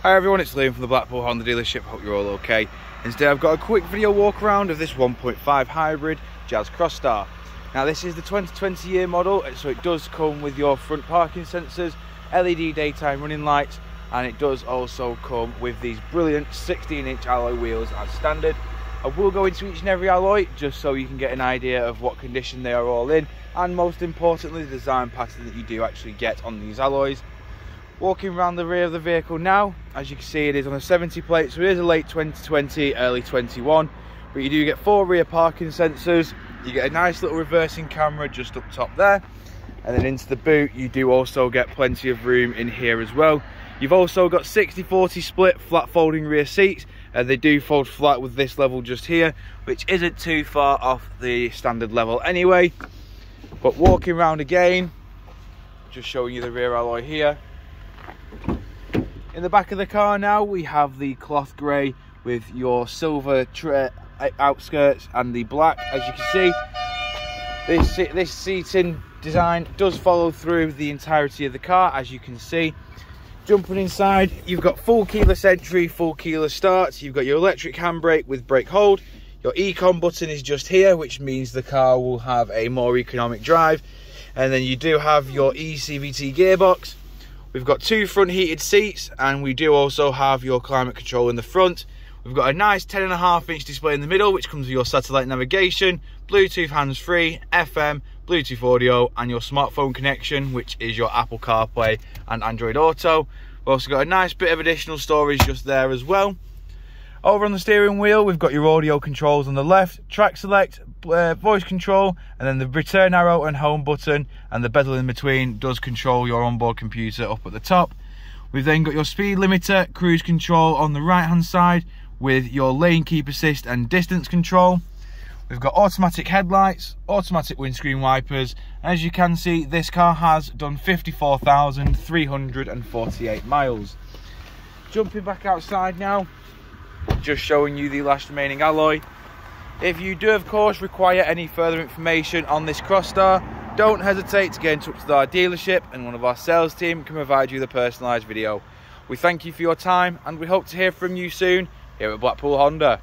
Hi everyone, it's Liam from the Blackpool Honda dealership. Hope you're all okay. And today I've got a quick video walk around of this 1.5 hybrid Jazz Crosstar. Now this is the 2020 year model, so it does come with your front parking sensors, LED daytime running lights, and it does also come with these brilliant 16-inch alloy wheels as standard. I will go into each and every alloy just so you can get an idea of what condition they are all in, and most importantly the design pattern that you do actually get on these alloys. Walking around the rear of the vehicle now, as you can see it is on a 70 plate, so it is a late 2020, early 21, but you do get 4 rear parking sensors, you get a nice little reversing camera just up top there, and then into the boot you do also get plenty of room in here as well. You've also got 60-40 split flat folding rear seats, and they do fold flat with this level just here, which isn't too far off the standard level anyway. But walking around again, just showing you the rear alloy here. In the back of the car now we have the cloth grey with your silver outskirts and the black. As you can see, this seating design does follow through the entirety of the car, as you can see. Jumping inside, you've got full keyless entry, full keyless start, you've got your electric handbrake with brake hold, your ECON button is just here, which means the car will have a more economic drive, and then you do have your eCVT gearbox. We've got 2 front heated seats, and we do also have your climate control in the front. We've got a nice 10.5-inch display in the middle, which comes with your satellite navigation, Bluetooth hands-free, FM, Bluetooth audio, and your smartphone connection, which is your Apple CarPlay and Android Auto. We've also got a nice bit of additional storage just there as well. Over on the steering wheel, we've got your audio controls on the left, track select, voice control, and then the return arrow and home button, and the bezel in between does control your onboard computer up at the top. We've then got your speed limiter, cruise control on the right hand side with your lane keep assist and distance control. We've got automatic headlights, automatic windscreen wipers. As you can see, this car has done 54,348 miles. Jumping back outside now, just showing you the last remaining alloy. If you do of course require any further information on this Crosstar, don't hesitate to get in touch with our dealership, and one of our sales team can provide you the personalised video. We thank you for your time, and we hope to hear from you soon here at Blackpool Honda.